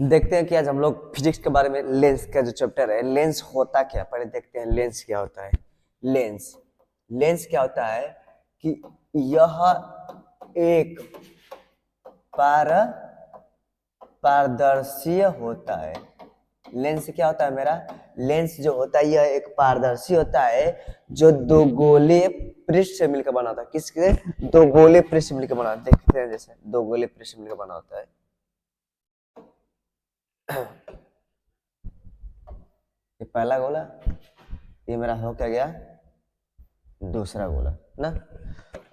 देखते हैं कि आज हम लोग फिजिक्स के बारे में लेंस का जो चैप्टर है, लेंस होता क्या, पहले देखते हैं लेंस क्या होता है। लेंस लेंस क्या होता है कि यह एक पारदर्शी होता है। लेंस क्या होता है मेरा? लेंस जो होता है यह एक पारदर्शी होता है जो दो गोले पृष्ठ से मिलकर बना होता है। किसके? दो गोले पृष्ठ से मिलकर बना होता है। देखते हैं जैसे दो गोले पृष्ठ से मिलकर बना होता है। ये पहला गोला, ये मेरा हो क्या गया? दूसरा गोला ना।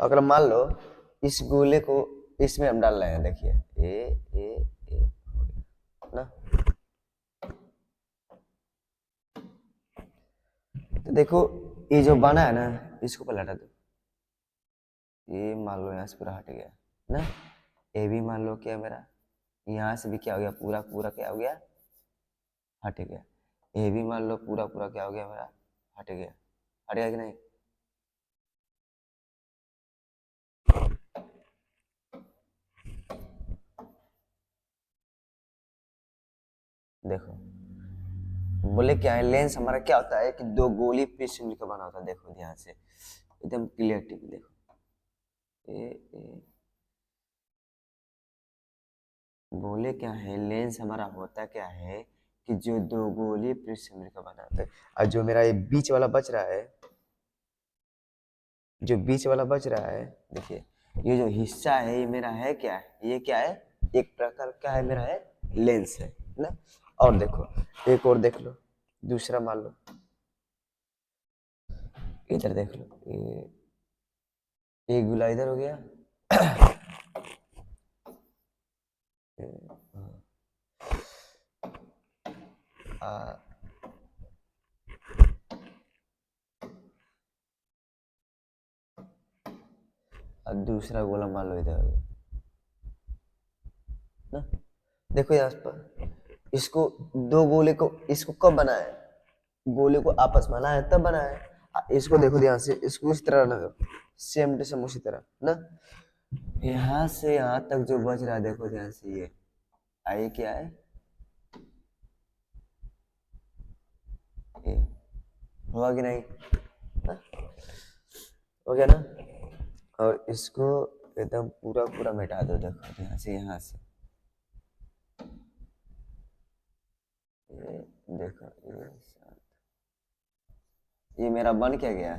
अगर मान लो इस गोले को इसमें हम डाल रहे हैं, देखिए ए हो गया ना। तो देखो ये जो बना है ना, इसको पहले हटा दो। ये मान लो यहाँ से पूरा हट गया ना। ये भी मान लो क्या मेरा, यहाँ से भी क्या हो गया, पूरा पूरा क्या हो गया, हट गया। ये भी मान लो पूरा पूरा क्या हो गया मेरा, हट गया। हट गया कि नहीं? देखो बोले क्या है, लेंस हमारा क्या होता है कि दो गोली पृष्ठ मिलकर बना होता है। देखो ध्यान से एकदम क्लियरिटी में देखो। ए बोले क्या है, लेंस हमारा होता क्या है कि जो दो गोली पृष्ठ से मिलकर बना होता है। और जो मेरा ये बीच वाला बच रहा है, जो बीच वाला बच रहा है, देखिए ये जो हिस्सा है ये मेरा है क्या है, ये क्या है, एक प्रकार का है मेरा है लेंस है ना। और देखो एक और देख लो, दूसरा मान लो, इधर देख लो, ये गोला इधर हो गया। आ, और दूसरा गोला मान लो इधर हो गया ना। देखो यहाँ पर इसको दो गोले को, इसको कब बनाया है, गोले को आपस में बनाया तब बनाया है। इसको देखो ध्यान से, इसको इस तरह ना, सेम टू सेम उसी तरह ना। यहाँ से यहाँ तक जो बच रहा है देखो ध्यान से, ये आई क्या है, ये होगा कि नहीं ना? हो गया ना। और इसको एकदम पूरा पूरा मिटा दो। देखो यहाँ से यहाँ से, ये देखो ये मेरा बन क्या गया,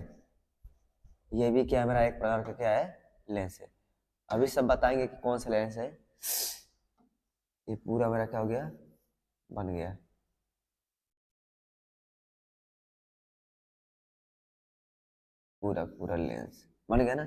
ये भी क्या मेरा एक प्रकार का क्या है, लेंस है। अभी सब बताएंगे कि कौन सा लेंस है। ये पूरा मेरा क्या हो गया, बन गया। पूरा पूरा लेंस बन गया ना।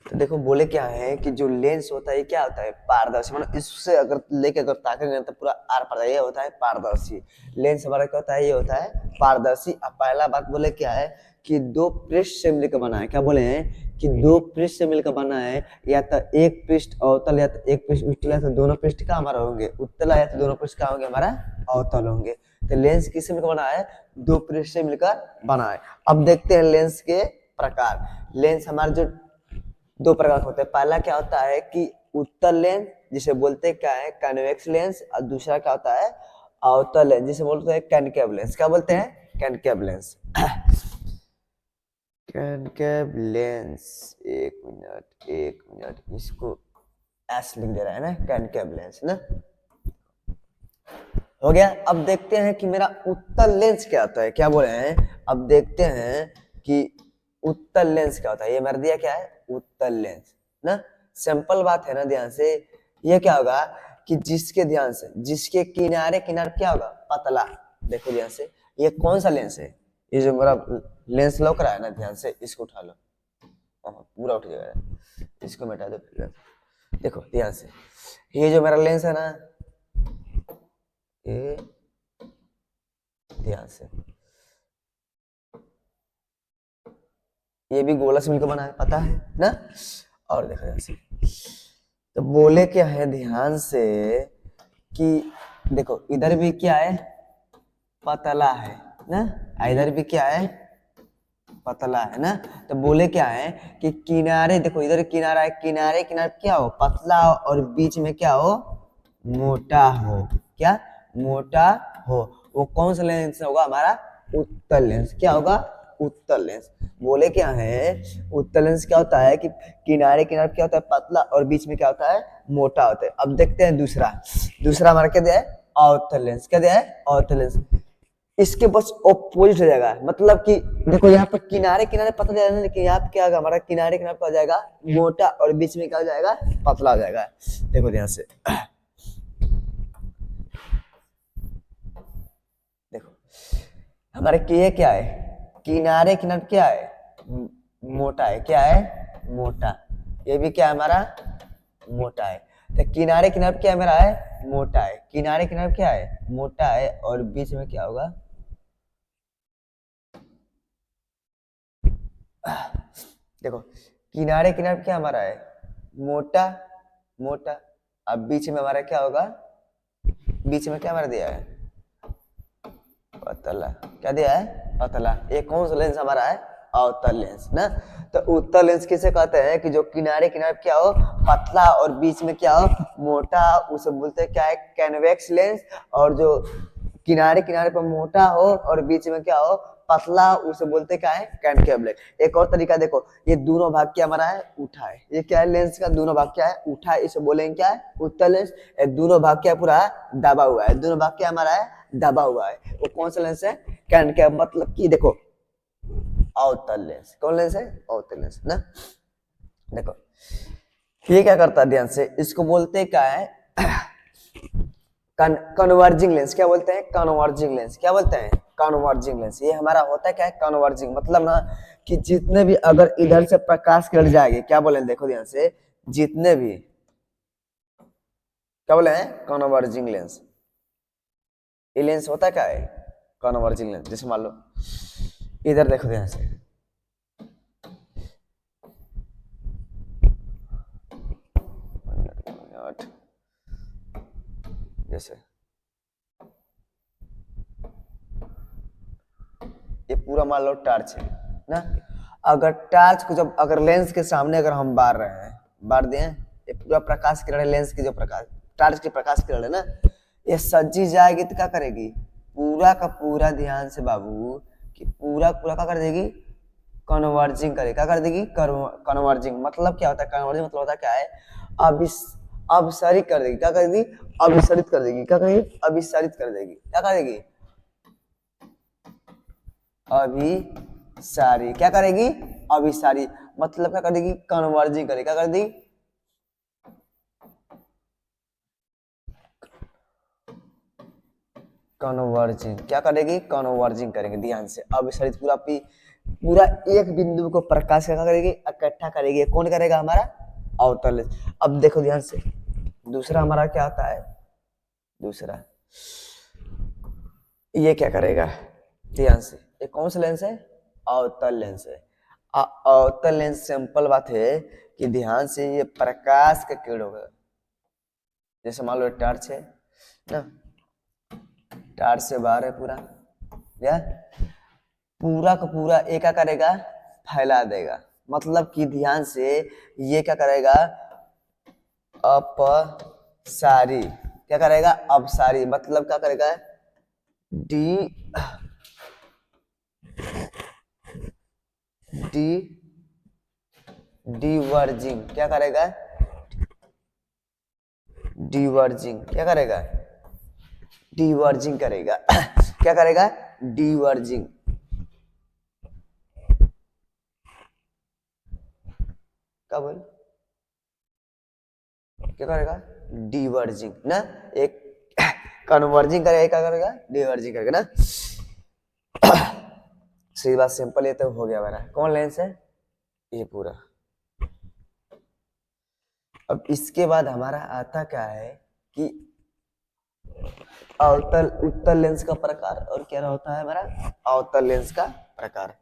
तो देखो बोले क्या है कि जो लेंस होता है क्या होता है, पारदर्शी। मतलब इससे अगर लेके अगर ताकेंगे तो पूरा आर पार, ये होता है पारदर्शी। लेंस हमारा क्या होता है, ये होता है पारदर्शी। अब पहला बात बोले क्या है कि दो पृष्ठ से मिलकर बना है। क्या बोले हैं कि दो पृष्ठ से मिलकर बना है, या तो एक पृष्ठ अवतल या तो एक पृष्ठ उत्तल, या तो दोनों पृष्ठ का हमारा होंगे उत्तल, या तो दोनों पृष्ठ का होंगे हमारा अवतल होंगे। तो लेंस किससे मिलकर बना है, दो पृष्ठ से मिलकर बना है। अब देखते हैं लेंस के प्रकार। लेंस हमारे जो दो प्रकार होते हैं, पहला क्या होता है कि उत्तल लेंस जिसे बोलते हैं क्या है, कन्वेक्स लेंस। और दूसरा क्या होता है, अवतल लेंस जिसे बोलते हैं कनकेव लेंस। क्या बोलते हैं, कनकेव लेंस। कनकेव लेंस, एक मिनट इसको एस लिख दे रहा है ना, कनकेव लेंस ना। हो गया। अब देखते हैं कि मेरा उत्तल लेंस क्या होता है। क्या बोले हैं, अब देखते हैं कि उत्तल लेंस क्या होता है। ये मेरा दिया क्या है, उत्तल लेंस ना। सिंपल बात है ना, ध्यान से। ये क्या होगा कि जिसके ध्यान से, जिसके किनारे किनारे क्या होगा, पतला। देखो ध्यान से, ये कौन सा लेंस है, ये जो मेरा लेंस लौक रहा है ना, ध्यान से इसको उठा लो, पूरा उठ जाएगा। इसको मिटा दो। देखो ध्यान से, ये जो मेरा लेंस है ना, ये ध्यान से, ये भी गोला से मिलकर बना है, पता है ना। और देखो ध्यान से, तो बोले क्या है ध्यान से कि देखो इधर भी क्या है, पतला है ना, इधर भी क्या है, पतला है ना। तो बोले क्या है कि किनारे, देखो इधर किनारा है, किनारे किनारे क्या हो, पतला हो, और बीच में क्या हो, मोटा हो। क्या मोटा हो। वो कौन सा लेंस होगा हमारा उत्तल लेंस। क्या होगा उत्तल लेंस। बोले क्या है उत्तल लेंस क्या होता है कि किनारे किनारे क्या होता है पतला और बीच में क्या होता है मोटा होता है। अब देखते हैं दूसरा। दूसरा हमारा क्या दिया है अवतल लेंस। क्या दिया है अवतल लेंस। इसके बस ऑपोजिट हो जाएगा। मतलब कि देखो यहाँ पर किनारे किनारे पतला जाएगा लेकिन यहाँ पे क्या होगा हमारा किनारे किनारे क्या हो जाएगा मोटा और बीच में क्या हो जाएगा पतला हो जाएगा। देखो ध्यान से देखो हमारे ये क्या है किनारे किनारे क्या है मोटा है। क्या है मोटा। ये भी क्या है हमारा मोटा है। तो किनारे किनारे क्या मेरा है मोटा है। किनारे किनारे क्या है मोटा है और बीच में क्या होगा देखो किनारे किनारे क्या हमारा है मोटा मोटा। अब बीच में हमारा क्या होगा बीच में क्या हमारा दिया है पतला। क्या दिया है पतला। ये कौन सा लेंस हमारा है अवतल लेंस ना। तो उत्तल लेंस किसे कहते हैं कि जो किनारे किनारे क्या हो पतला और बीच में क्या हो मोटा उसे बोलते हैं क्या है कन्वेक्स लेंस। और जो किनारे किनारे पर मोटा हो और बीच में क्या हो पतला उसे बोलते क्या है कॉन्केव लेंस। एक और तरीका देखो ये दोनों भाग क्या हमारा है उठा है। ये क्या है लेंस का दोनों भाग क्या है उठा है। इसे बोलेंगे क्या है उत्तल लेंस। ये दोनों भाग क्या पूरा दबा हुआ है। दोनों भाग क्या हमारा है दबा हुआ है। वो कौन सा लेंस है कॉन्केव मतलब कि देखो अवतल लेंस। कौन लेंस है अवतल लेंस ना। देखो ये क्या करता है ध्यान से इसको बोलते क्या है कन्वर्जिंग लेंस। क्या बोलते हैं कन्वर्जिंग लेंस। क्या बोलते हैं कन्वर्जिंग लेंस। ये हमारा होता है क्या है कन्वर्जिंग मतलब ना कि जितने भी अगर इधर से प्रकाश किरण जाएगी क्या बोले देखो ध्यान से जितने भी क्या बोले हैं कन्वर्जिंग लेंस। ये लेंस होता क्या है कन्वर्जिंग लेंस। जैसे मान लो इधर देखो ध्यान से जैसे ये पूरा मान लो टॉर्च है ना। अगर टॉर्च को जब अगर लेंस के सामने अगर हम बार रहे हैं बार दिए ये पूरा प्रकाश किरण है लेंस की जो प्रकाश टॉर्च की प्रकाश किरण है ना ये सज्जी जाएगी तो क्या करेगी पूरा का पूरा ध्यान से बाबू कि पूरा पूरा क्या कर देगी कन्वर्जिंग करेगी। क्या कर देगी कन्वर्जिंग मतलब क्या होता है कन्वर्जिंग मतलब होता है क्या है अभिसारित कर देगी। क्या कर देगी अभिसारित कर देगी। क्या करेगी अभिसारित कर देगी। क्या करेगी अभिसारी। क्या करेगी अभिसारी मतलब क्या कर देगी कन्वर्जिंग करेगी। क्या कर देगी कन्वर्जिंग। क्या करेगी कन्वर्जिंग करेंगे ध्यान से अभिसारित पूरा पूरा एक बिंदु को प्रकाश क्या करेगी इकट्ठा करेगी। कौन करेगा हमारा अवतल लेंस। अब देखो ध्यान से दूसरा हमारा क्या आता है दूसरा ये क्या करेगा ध्यान से ये कौन सा लेंस है अवतल लेंस है। अवतल लेंस सिंपल बात है कि ध्यान से ये प्रकाश का किरण होगा। जैसे मान लो टॉर्च है ना टॉर्च से बाहर है पूरा या पूरा का पूरा एक क्या करेगा फैला देगा। मतलब कि ध्यान से ये क्या करेगा अपसारी। क्या करेगा अपसारी मतलब क्या करेगा डी डी डिवर्जिंग। क्या करेगा डिवर्जिंग। क्या करेगा डिवर्जिंग करेगा। क्या करेगा डिवर्जिंग। क्या बोल क्या करेगा डिवर्जिंग ना। एक कन्वर्जिंग करेगा क्या करेगा डिवर्जिंग करेगा ना। सीधी बात सिंपल ये तो हो गया मेरा। कौन लेंस है ये पूरा। अब इसके बाद हमारा आता क्या है कि अवतल उत्तल लेंस का प्रकार और क्या होता है हमारा अवतल लेंस का प्रकार।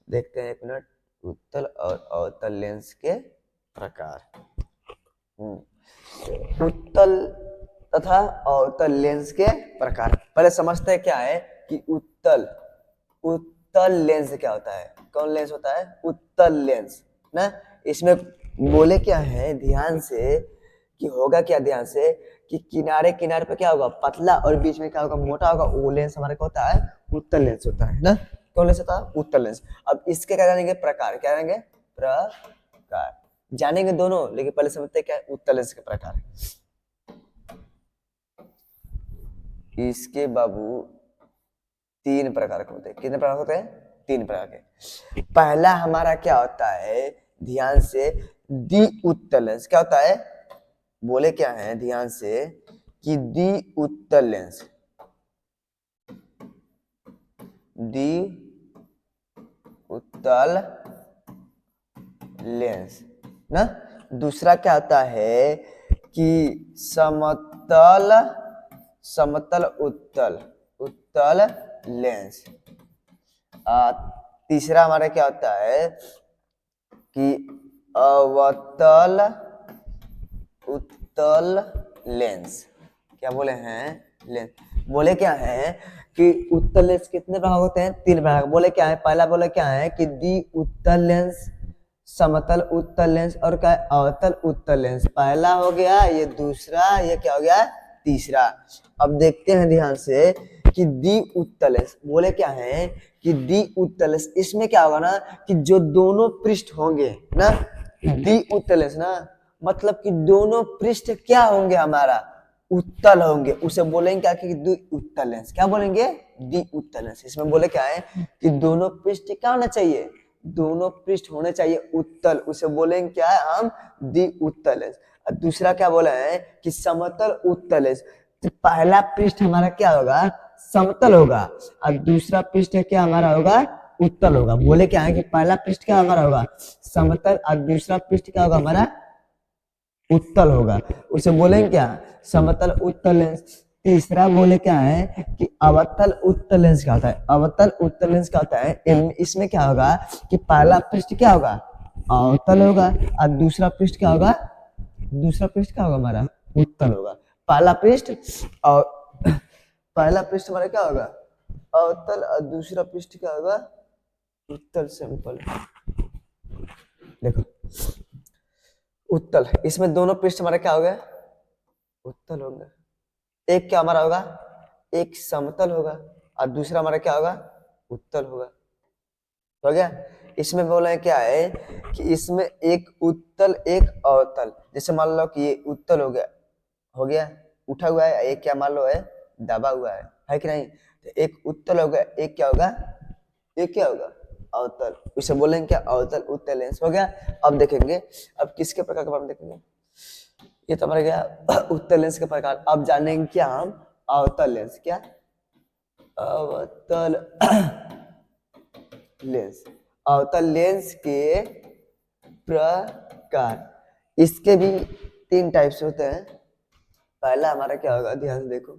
देखते हैं एक मिनट उत्तल और अवतल लेंस के प्रकार। उत्तल तथा अवतल लेंस के प्रकार पहले समझते हैं क्या है कि उत्तल उत्तल लेंस क्या होता है। कौन लेंस होता है उत्तल लेंस ना। इसमें बोले क्या है ध्यान से कि होगा क्या, ध्यान से, कि किनारे किनारे पे क्या होगा, पतला, और बीच में क्या होगा, मोटा होगा। वो लेंस हमारे को होता है उत्तल लेंस होता है ना। कौन लेंस होता है, उत्तल लेंस। अब इसके क्या जानेंगे, प्रकार, क्या जानेंगे, प्रकार जानेंगे दोनों, लेकिन पहले समझते हैं क्या है उत्तल लेंस के प्रकार। इसके बाबू 3 प्रकार के होते हैं। कितने प्रकार होते हैं, 3 प्रकार के। पहला हमारा क्या होता है, ध्यान से, द्वि उत्तल लेंस। क्या होता है, बोले क्या है, ध्यान से, कि द्वि उत्तल लेंस, द्वि उत्तल लेंस ना। दूसरा क्या होता है कि समतल, समतल उत्तल, उत्तल लेंस। तीसरा हमारा क्या होता है कि अवतल उत्तल लेंस। क्या बोले हैं, लेंस। बोले क्या है कि उत्तल लेंस कितने प्रकार होते हैं, 3 प्रकार। बोले क्या है, पहला बोले क्या है कि द्वि उत्तल लेंस, समतल उत्तल लेंस, और क्या है, अवतल उत्तल लेंस। पहला हो गया, ये दूसरा, ये क्या हो गया, तीसरा। अब देखते हैं ध्यान से कि द्वि उत्तल लेंस। बोले क्या है कि द्वि उत्तल लेंस, इसमें क्या होगा ना कि जो दोनों पृष्ठ होंगे ना, द्वि उत्तल लेंस ना, मतलब कि दोनों पृष्ठ क्या होंगे हमारा, उत्तल होंगे, उसे बोलेंगे क्या कि द्वि उत्तल लेंस। क्या बोलेंगे, द्वि उत्तल लेंस। इसमें बोले क्या है कि दोनों पृष्ठ क्या होना चाहिए, दोनों पृष्ठ होने चाहिए उत्तल, उसे बोलेंगे क्या है हम, द्वि उत्तल लेंस। और दूसरा क्या बोला है कि समतल उत्तल लेंस। तो पहला पृष्ठ हमारा क्या होगा, समतल होगा, और दूसरा पृष्ठ क्या हमारा होगा, उत्तल होगा। बोले क्या है कि पहला पृष्ठ क्या हमारा होगा, समतल, और दूसरा पृष्ठ क्या होगा हमारा, उत्तल होगा, उसे बोलेंगे क्या, समतल उत्तल लेंस। तीसरा बोले क्या है कि अवतल उत्तल लेंस। क्या होता है, अवतल उत्तल लेंस क्या होता है, इसमें क्या होगा कि पहला पृष्ठ क्या होगा, अवतल होगा, और दूसरा पृष्ठ क्या होगा, दूसरा पृष्ठ क्या होगा हमारा, उत्तल होगा। पहला पृष्ठ और पहला पृष्ठ हमारा क्या होगा, अवतल, और दूसरा पृष्ठ क्या होगा, उत्तल। सिंपल, देखो उत्तल, इसमें दोनों पृष्ठ हमारा क्या हो गया, उत्तल होंगे। एक क्या हमारा होगा, एक समतल होगा, और दूसरा हमारा क्या होगा, उत्तल होगा। हो गया। इसमें बोला है क्या है कि इसमें एक उत्तल एक अवतल। जैसे मान लो कि ये उत्तल हो गया, उठा हुआ है, एक क्या मान लो है, दबा हुआ है कि नहीं। तो एक उत्तल होगा, एक क्या होगा, एक क्या होगा, अवतल। उसे बोलेंगे क्या, अवतल उत्तल लेंस। हो गया। अब देखेंगे, अब किसके प्रकार के बारे में देखेंगे। ये तो हमारा गया उत्तल लेंस के प्रकार। अब जानेंगे क्या हम, अवतल लेंस। क्या, अवतल लेंस। अवतल लेंस के प्रकार, इसके भी 3 टाइप्स होते हैं। पहला हमारा क्या होगा, ध्यान से देखो,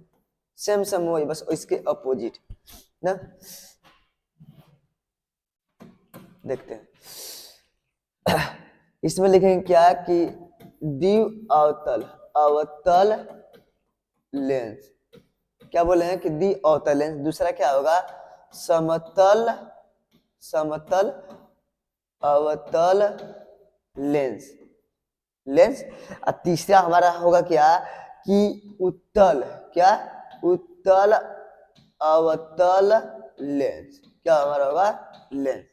सेम सेम वही, बस इसके अपोजिट ना। देखते हैं इसमें लिखेंगे क्या कि द्वि अवतल, अवतल लेंस। क्या बोले हैं कि द्वि अवतल लेंस। दूसरा क्या होगा, समतल, समतल अवतल लेंस, लेंस। और तीसरा हमारा होगा क्या कि उत्तल, क्या, उत्तल अवतल लेंस। क्या हमारा होगा, लेंस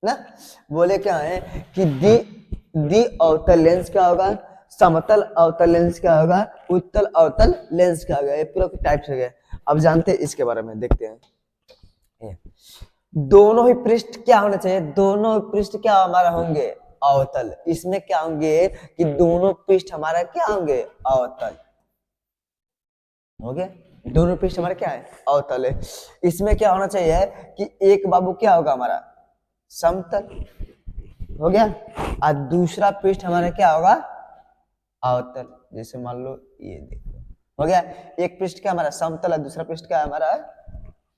ना। बोले क्या है कि द्वि अवतल लेंस क्या होगा, समतल अवतल लेंस क्या होगा, उत्तल अवतल लेंस क्या होगा। ये पूरा टाइप्स हो गया। अब जानते हैं इसके बारे में, देखते हैं। दोनों ही पृष्ठ क्या होना चाहिए, दोनों पृष्ठ क्या हमारा होंगे, अवतल। इसमें क्या होंगे कि दोनों पृष्ठ हमारा क्या होंगे, अवतल। हो गया, दोनों पृष्ठ हमारा क्या है, अवतल है। इसमें क्या होना चाहिए कि एक बाबू क्या होगा हमारा, समतल। हो गया। और दूसरा पृष्ठ हमारा क्या होगा, अवतल। जैसे मान लो ये देखो, हो गया। एक पृष्ठ क्या हमारा समतल है, दूसरा पृष्ठ क्या हमारा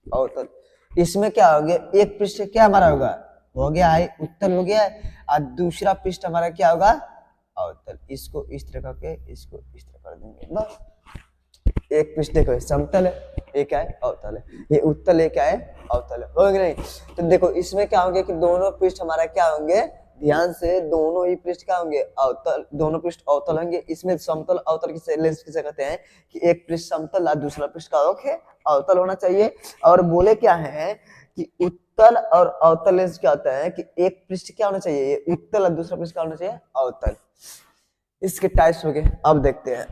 अवतल। इसमें क्या हो गया, एक पृष्ठ क्या हमारा होगा, हो गया है उत्तल, हो गया। और दूसरा पृष्ठ हमारा क्या होगा, अवतल। इसको इस तरह करके, इसको इस तरह कर देंगे, बस। एक पृष्ठ देखो समतल है, एक है अवतल है, ये उत्तल है, क्या है अवतल है। हो गया नहीं। तो देखो इसमें क्या होंगे कि दोनों पृष्ठ हमारा क्या होंगे, ध्यान से, दोनों ही पृष्ठ क्या होंगे, अवतल, दोनों पृष्ठ अवतल होंगे। इसमें समतल अवतल किसे लेंस किसे कहते हैं कि एक पृष्ठ समतल और दूसरा पृष्ठ का अवतल होना चाहिए। और बोले क्या है कि उत्तल और अवतल लेंस क्या होता है कि एक पृष्ठ क्या होना चाहिए, ये उत्तल और दूसरा पृष्ठ क्या होना चाहिए, अवतल। इसके टाइप्स हो गए, अब देखते हैं।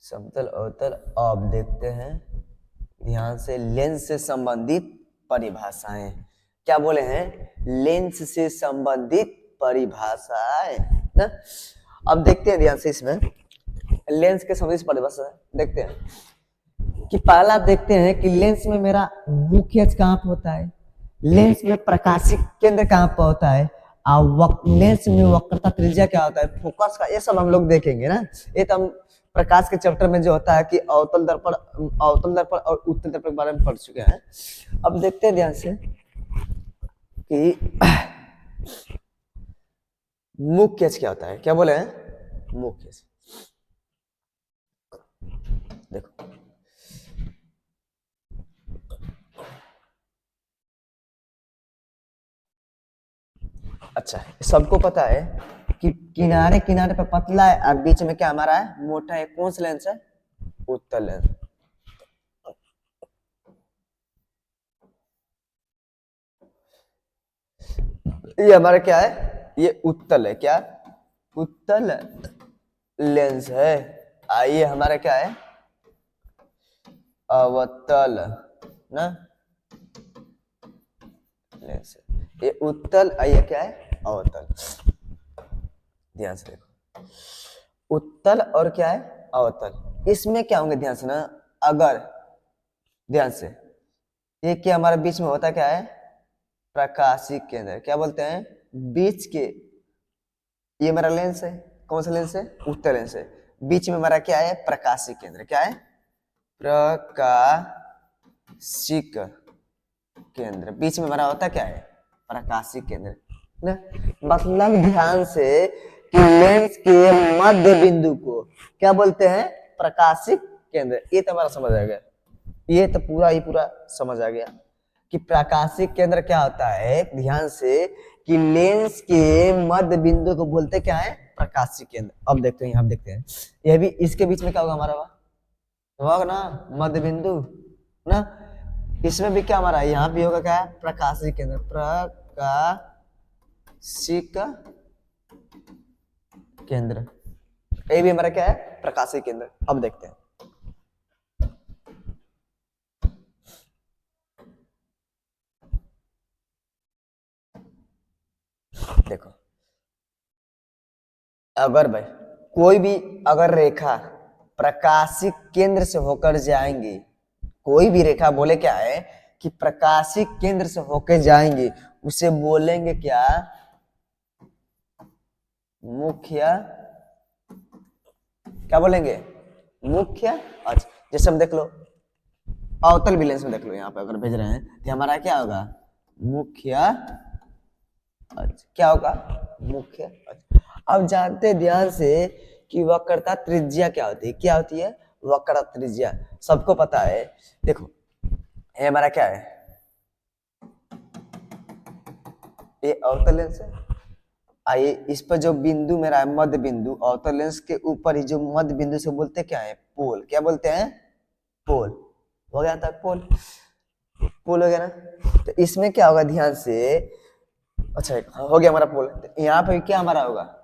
समतल अवतल, अब देखते हैं ध्यान से, लेंस से संबंधित परिभाषाएं। क्या बोले हैं, लेंस से संबंधित परिभाषाएं ना। अब देखते हैं ध्यान से, इसमें लेंस के संबंधित परिभाषा देखते हैं कि पहला देखते हैं कि लेंस में मेरा मुख्य कहाँ पे होता है, लेंस में प्रकाशिक केंद्र कहाँ पर होता है, और लेंस में वक्रता त्रिज्या क्या होता है, फोकस का, ये सब हम लोग देखेंगे ना। ये तो हम प्रकाश के चैप्टर में जो होता है कि अवतल दर्पण और उत्तल दर्पण के बारे में पढ़ चुके हैं। अब देखते हैं ध्यान से कि मुख्य क्या होता है, क्या बोले हैं, मुख्य। देखो अच्छा, सबको पता है कि किनारे किनारे पे पतला है और बीच में क्या हमारा है, मोटा है। कौन सा लेंस है, उत्तल लेंस। ये हमारा क्या है, ये उत्तल है, क्या उत्तल लेंस है। आइए हमारा क्या है, अवतल ना लेंस। ये उत्तल, आइए क्या है, अवतल। ध्यान से देखो, उत्तल और क्या है, अवतल। इसमें क्या होंगे ध्यान से ना, अगर ध्यान से, ये क्या हमारे बीच में होता क्या है, प्रकाशिक केंद्र, क्या बोलते हैं, बीच के, ये मेरा लेंस है, कौन सा लेंस है, उत्तल लेंस है। बीच में हमारा क्या है, प्रकाशिक केंद्र, क्या है, प्रकाशिक केंद्र। बीच में हमारा होता क्या है, प्रकाशिक केंद्र ना। मतलब ध्यान से कि लेंस के मध्य बिंदु को क्या बोलते हैं, प्रकाशिक केंद्र। ये तो हमारा समझ आ गया, ये तो पूरा ही पूरा समझ आ गया कि प्रकाशिक केंद्र क्या होता है। ध्यान से कि लेंस के मध्य बिंदु को बोलते क्या है, प्रकाशिक केंद्र। अब देखते हैं, यहाँ देखते हैं, ये भी इसके बीच में क्या होगा हमारा, होगा ना मध्य बिंदु ना। इसमें भी क्या हमारा, यहाँ भी होगा क्या, प्रकाशिक केंद्र, प्रकाशिक केंद्र। ये भी हमारा क्या है, प्रकाशिक केंद्र। अब देखते हैं, देखो अगर भाई कोई भी अगर रेखा प्रकाशिक केंद्र से होकर जाएंगी, कोई भी रेखा बोले क्या है कि प्रकाशिक केंद्र से होकर जाएंगे, उसे बोलेंगे क्या, मुख्य, क्या बोलेंगे, मुख्य। अच्छा जैसे हम देख लो अवतल भी लेंस में देख लो, यहाँ पे अगर भेज रहे हैं तो हमारा क्या होगा, मुख्य। अच्छा क्या होगा, मुख्य। अच्छा अब जानते ध्यान से कि वक्रता त्रिज्या क्या होती है, क्या होती है, वक्रता त्रिज्या सबको पता है। देखो ये हमारा क्या है, ये अवतल लेंस है। आइए इस पर जो बिंदु मेरा है, मध्य बिंदु, अवतल लेंस के ऊपर ही जो मध्य बिंदु से बोलते क्या है, पोल। क्या बोलते हैं, पोल। हो गया था पोल, पोल हो गया ना। तो इसमें क्या होगा ध्यान से, अच्छा हो गया हमारा पोल। तो यहाँ पे क्या हमारा होगा,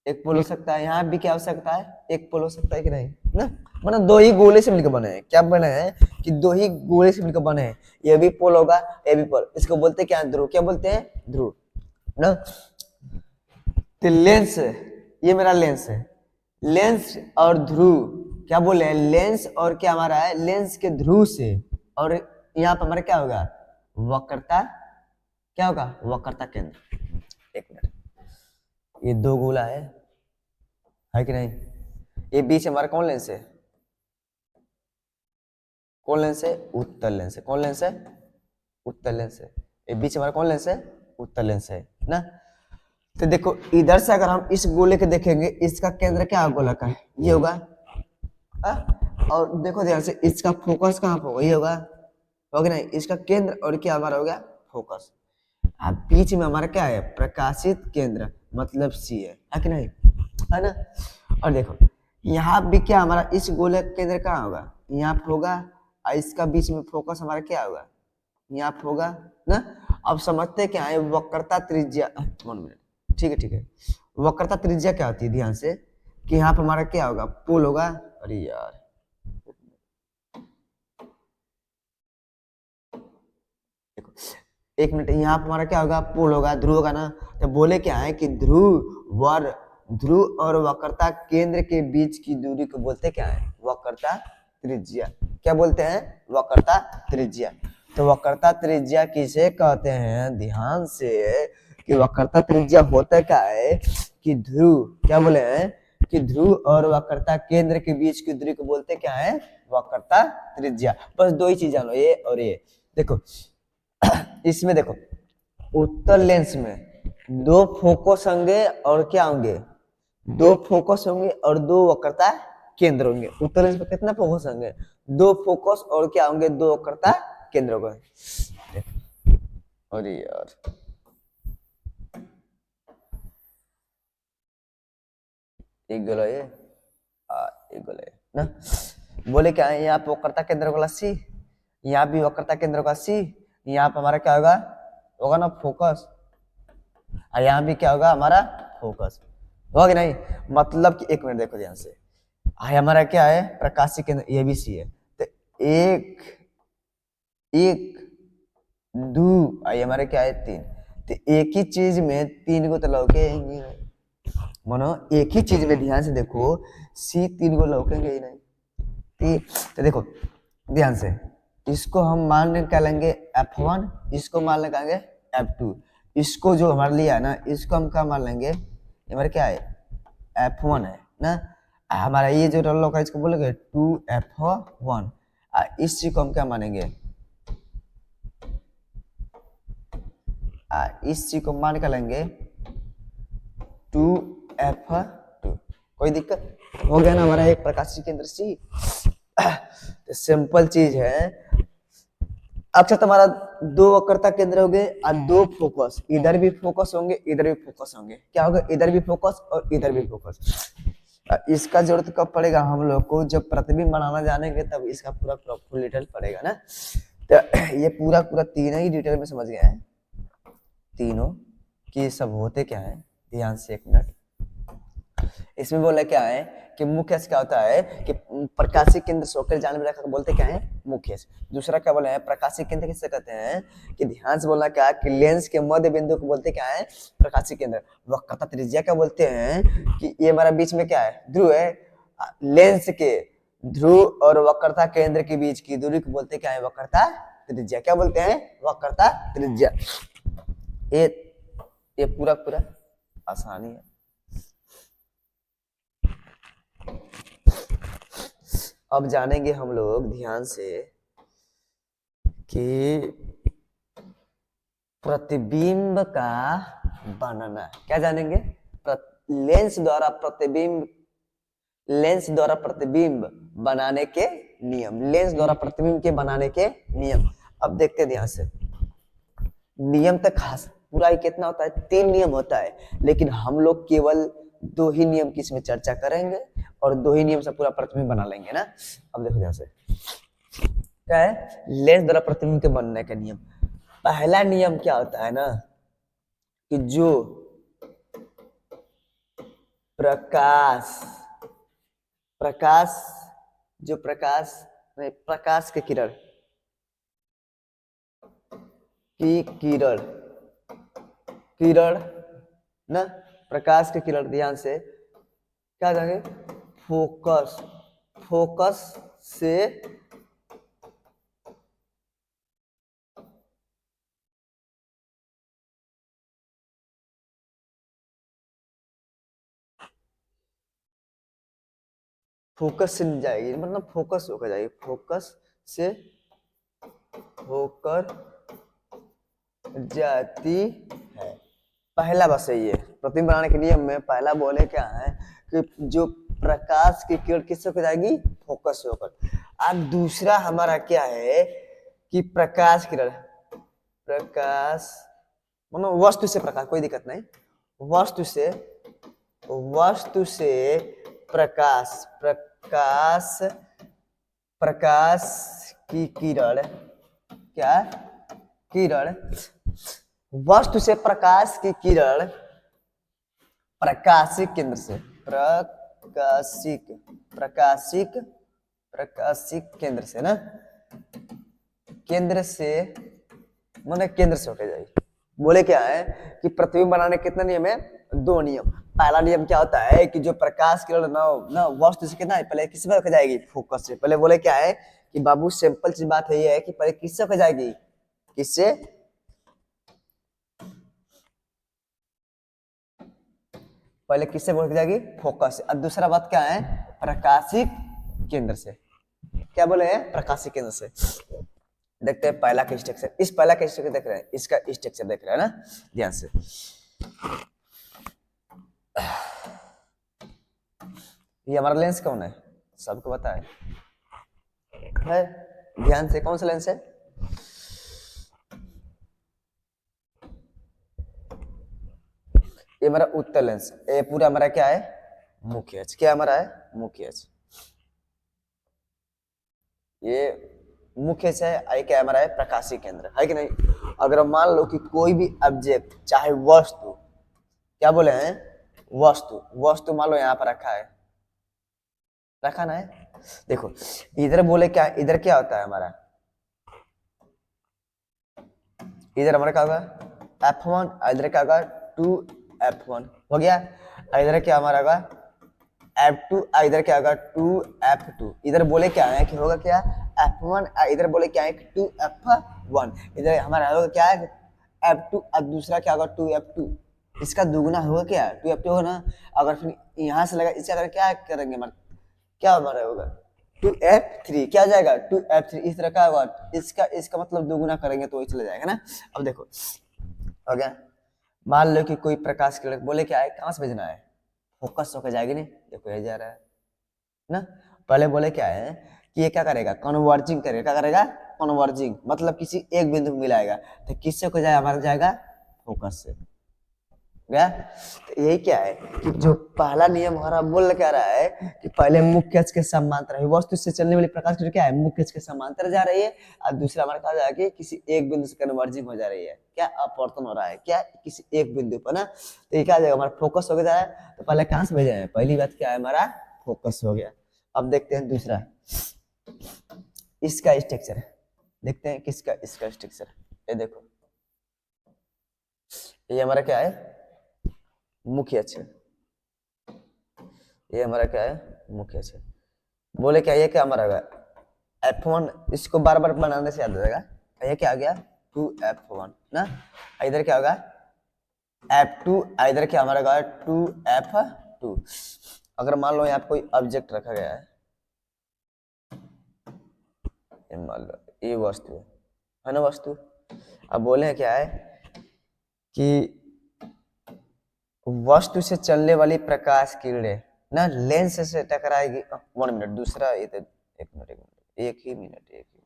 एक पोल हो सकता है, यहाँ भी क्या हो सकता है, एक पोल हो सकता है कि नहीं ना। मतलब दो ही गोले से मिलकर बने हैं, क्या बने हैं कि दो ही गोले से मिलकर बने हैं। ये भी पोल होगा, ये भी पोल। इसको बोलते क्या है, ध्रुव। क्या बोलते हैं, ध्रुव ना। तो लेंस, ये मेरा लेंस है, लेंस और ध्रुव क्या बोले हैं, लेंस और क्या हमारा है, लेंस के ध्रुव से, और यहाँ पर हमारा क्या होगा, वक्रता, क्या होगा, वक्रता केंद्र। एक मिनट, ये दो गोला है कि नहीं। ये बीच हमारा कौन लेंस है, कौन लेंस है, उत्तल लेंस है। कौन लेंस है, उत्तल लेंस है। ये बीच हमारा कौन लेंस है, उत्तल लेंस है ना। तो देखो इधर से अगर हम इस गोले के देखेंगे, इसका केंद्र क्या गोला का है, ये होगा और देखो ध्यान से, इसका फोकस कहाँ पर वही होगा, होगा नहीं, इसका केंद्र और क्या हमारा हो गया फोकस। अब बीच में हमारा क्या है प्रकाशित केंद्र मतलब सी है कि नहीं, है ना। और देखो यहाँ भी क्या हमारा इस गोलक केंद्र कहाँ होगा, यहाँ पर होगा, और इसका बीच में फोकस हमारा क्या होगा यहाँ पर होगा ना। अब समझते क्या है वक्रता त्रिज्या, 1 मिनट, ठीक है ठीक है। वक्रता त्रिज्या क्या होती है ध्यान से, कि यहाँ पर हमारा क्या होगा पोल होगा, अरे यार देखो 1 मिनट, यहाँ पर हमारा क्या होगा पोल होगा, ध्रुव होगा ना। तो बोले क्या है कि ध्रुव और वक्रता केंद्र के बीच की दूरी को बोलते क्या है वक्रता त्रिज्या। क्या बोलते हैं वक्रता त्रिज्या। तो वक्रता त्रिज्या किसे कहते हैं ध्यान से, कि वक्रता त्रिज्या होता क्या है कि ध्रुव, क्या बोले हैं कि ध्रुव और वक्रता केंद्र के बीच की दूरी को बोलते क्या है वक्रता त्रिज्या। बस 2 ही चीज जानो, ये और ये। देखो इसमें देखो उत्तल लेंस में 2 फोकस होंगे और क्या होंगे 2 फोकस होंगे और 2 वक्रता केंद्र होंगे। उत्तल लेंस में कितना फोकस होंगे 2 फोकस और क्या होंगे 2 वक्रता केंद्र होंगे। अरे यार एक गोला ये एक गोला ये ना। बोले क्या है यहाँ पे वक्रता केंद्र होगा सी, यहाँ भी वक्रता केंद्र होगा सी, यहाँ पे हमारा क्या होगा ना फोकस, और यहाँ भी क्या होगा हमारा फोकस, होगा कि नहीं। मतलब कि 1 मिनट देखो ध्यान से, हमारा क्या है प्रकाशीय केंद्र ये भी सी है। तो एक एक दो आई हमारे क्या है 3। तो एक ही चीज में 3 को तो लौकेंगे मानो, एक ही चीज में ध्यान से देखो सी 3 को लौकेंगे ही नहीं। तो देखो ध्यान से, इसको हम मान निकालेंगे F1, इसको मान निकालेंगे F2, इसको जो हमारे लिए है ना इसको हम क्या मान लेंगे हमारे क्या है F1 है ना। हमारा ये जो रोल होगा इसको बोलेंगे 2F1, इस चीज को हम क्या मानेंगे इस चीज को मान कर लेंगे 2F2। कोई दिक्कत हो गया ना हमारा एक प्रकाशीय केंद्र सी। तो सिंपल चीज है। अच्छा तुम्हारा 2 वक्रता केंद्र हो गए और 2 फोकस, इधर भी फोकस होंगे इधर भी फोकस होंगे, क्या होगा इधर भी फोकस और इधर भी फोकस। इसका जरूरत कब पड़ेगा हम लोग को जब प्रतिबिंब बनाना जानेंगे तब इसका पूरा फुल डिटेल पड़ेगा ना। तो ये पूरा तीनों ही डिटेल में समझ गए हैं तीनों कि सब होते क्या है। ध्यान से 1 मिनट, इसमें बोला क्या है कि मुख्य क्या होता है कि प्रकाशीय केंद्र सोकेल जाने में रखा बोलते क्या है मुख्य। दूसरा क्या बोला है प्रकाशीय केंद्र किससे कहते हैं कि ध्यान से बोला क्या कि लेंस के मध्य बिंदु को बोलते क्या है प्रकाशीय केंद्र। वक्रता त्रिज्या क्या बोलते हैं कि ये हमारा बीच में क्या है ध्रुव है, लेंस के ध्रुव और वक्रता केंद्र के बीच की दूरी को बोलते क्या है वक्रता त्रिज्या। क्या बोलते हैं वक्रता त्रिज्या। ये पूरा आसानी है। अब जानेंगे हम लोग ध्यान से कि प्रतिबिंब का बनना। क्या जानेंगे लेंस द्वारा प्रतिबिंब बनाने के नियम, लेंस द्वारा प्रतिबिंब के बनाने के नियम। अब देखते हैं ध्यान से, नियम तक खास पूरा ही कितना होता है 3 नियम होता है, लेकिन हम लोग केवल 2 ही नियम की इसमें चर्चा करेंगे और 2 ही नियम से पूरा प्रतिबिंब बना लेंगे ना। अब देखो ध्यान से क्या है लेंस द्वारा प्रतिबिंब के बनने का नियम। पहला नियम क्या होता है ना कि जो प्रकाश के किरण ना, प्रकाश के किरण ध्यान से क्या कहेंगे फोकस से नहीं जाएगी, मतलब फोकस होकर जाएगी, फोकस से होकर जाती है। पहला बस यही है प्रतिबिंब बनाने के नियम में। पहला बोले क्या है कि जो प्रकाश की किरण किससे हो जाएगी फोकस से होकर। अब दूसरा हमारा क्या है कि प्रकाश किरण, प्रकाश मतलब वस्तु से प्रकाश, कोई दिक्कत नहीं, वस्तु से, वस्तु से प्रकाश, प्रकाश, प्रकाश की किरण, क्या किरण, वस्तु से प्रकाश की किरण प्रकाशिक केंद्र से, प्रकाशिक, प्रकाशिक, प्रकाशिक केंद्र से ना, केंद्र से मतलब केंद्र से होके जाएगी। बोले क्या है कि प्रतिबिंब बनाने कितना नियम है, दो नियम। पहला नियम क्या होता है कि जो प्रकाश किरण ना वस्तु से कितना है, पहले किस पर होके जाएगी, फोकस से। पहले बोले क्या है कि बाबू सिंपल सी बात है ये है कि पहले किससे होके जाएगी, किससे, पहले किससे बोल जाएगी, फोकस से। अब दूसरा बात क्या है, प्रकाशिक केंद्र से। क्या बोले हैं, प्रकाशिक केंद्र से। देखते हैं पहला का स्ट्रक्चर, इस पहला का स्ट्रक्चर देख रहे हैं, इसका स्ट्रक्चर देख रहे हैं ना ध्यान से। ये हमारा लेंस कौन है, सबको पता है ध्यान से, कौन सा लेंस है, ये हमारा उत्तल लेंस, ये पूरा हमारा क्या है, मुख्य अक्ष, क्या हमारा है, मुख्य अक्ष, ये मुख्य से है, क्या हमारा है, प्रकाशिक केंद्र है कि नहीं। अगर मान लो कि कोई भी ऑब्जेक्ट चाहे वस्तु, क्या बोले हैं, वस्तु, वस्तु मान लो यहाँ पर रखा है, रखा ना है, देखो इधर बोले क्या, इधर क्या होता है हमारा, इधर हमारा क्या होगा F1, इधर क्या होगा 2F1 हो गया, इधर क्या हमारा होगा F2, इधर क्या होगा 2F2। इधर बोले क्या है कि होगा क्या F1, इधर बोले क्या है 2F1, इधर हमारा होगा क्या है F2, अब दूसरा क्या होगा 2F2, इसका दुगुना होगा क्या 2F2 होगा ना। अगर फिर यहाँ से लगा इससे अगर क्या करेंगे हमारा, क्या हमारा होगा 2F3, क्या जाएगा 2F3, इस तरह का होगा, इसका मतलब दुगुना करेंगे तो वही चला जाएगा ना। अब देखो हो गया, मान लो कि कोई प्रकाश किरण, बोले क्या है कहां से भेजना है, फोकस होकर जाएगी नहीं, देखो ये जा रहा है ना। पहले बोले क्या है कि ये क्या करेगा, कन्वर्जिंग करेगा, क्या करेगा, कन्वर्जिंग मतलब किसी एक बिंदु को मिलाएगा, तो किससे हो जाएगा, हमारा जाएगा फोकस से गया। तो यही क्या है कि जो पहला नियम हमारा बोल क्या रहा है कि पहले मुख्य अक्ष के समांतर है, वस्तु से चलने वाली प्रकाश किरण क्या है, मुख्य अक्ष के समांतर जा रही है, और दूसरा हमारा कहा जाएगा कि किसी एक बिंदु से कन्वर्जिंग हो जा रही है, क्या अपवर्तन हो रहा है, क्या किसी एक बिंदु पर ना। तो ये क्या जाएगा, हमारा फोकस हो गया है। तो पहले कहां से भेजे हैं, पहली बात क्या है, हमारा फोकस हो गया। अब देखते हैं दूसरा, इसका स्ट्रक्चर देखते हैं, किसका, इसका स्ट्रक्चर, ये देखो ये हमारा क्या है, मुख्य अक्ष, ये हमारा क्या है, मुख्य अक्ष। बोले क्या ये क्या हमारा F1, इसको बार बार बनाने से याद हो जाएगा, ये क्या आ गया 2F1 ना, इधर क्या होगा F2, इधर क्या हमारा होगा 2F2। अगर मान लो यहाँ पे कोई ऑब्जेक्ट रखा गया है, ये मान लो ये वस्तु है ना, वस्तु। अब बोले क्या है कि वस्तु से चलने वाली प्रकाश किरणें ना लेंस से टकराएगी, 1 मिनट, दूसरा ये तो 1 मिनट, 1 मिनट, एक ही मिनट, एक ही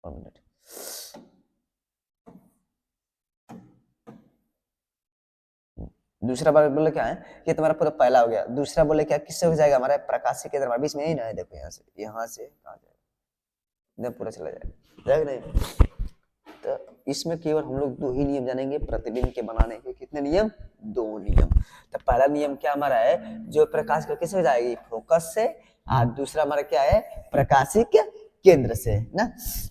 मिनट, दूसरा बार बोले क्या है कि तुम्हारा पूरा पहला हो गया, दूसरा बोले क्या किससे हो जाएगा, हमारा प्रकाशिक केंद्र बीच में ही ना है, देखो यहाँ से कहाँ जाएगा, पूरा चला जाएगा नहीं। तो इसमें केवल हम लोग दो ही नियम जानेंगे प्रतिबिंब के बनाने के, कितने नियम, दो नियम। तो पहला नियम क्या हमारा है, जो प्रकाश का किससे हो जाएगी, फोकस से, और दूसरा हमारा क्या है, प्रकाशिक केंद्र से ना।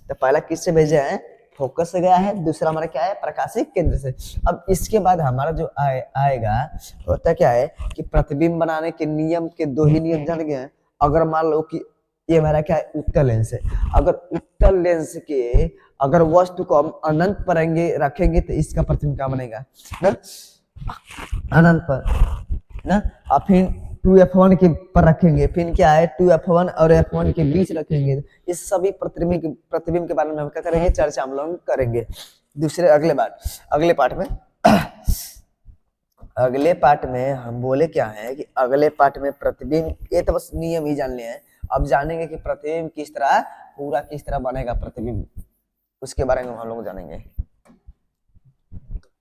तो पहला किससे भेजा है, फोकस से गया है, दूसरा हमारा क्या है, प्रकाशिक केंद्र से। अब इसके बाद हमारा जो आएगा होता क्या है कि प्रतिबिंब बनाने के नियम के दो ही नियम जान गए। अगर मान लो कि ये हमारा क्या है, उत्तल लेंस है, अगर उत्तल लेंस के अगर वस्तु को हम अनंत पर रखेंगे तो इसका प्रतिबिंब क्या बनेगा ना, अनंत पर ना। और फिर 2F1 के पर रखेंगे, फिर क्या है 2F1 और F1 के बीच रखेंगे। इस सभी प्रतिबिंब के बारे में हम क्या करेंगे, चर्चा हम लोग करेंगे दूसरे अगले पार्ट में। अगले पार्ट में हम बोले क्या है कि अगले पार्ट में प्रतिबिंब, ये तो बस नियम ही जान लिए हैं। अब जानेंगे कि प्रतिबिंब किस तरह, पूरा किस तरह बनेगा प्रतिबिंब, उसके बारे में हम लोग जानेंगे।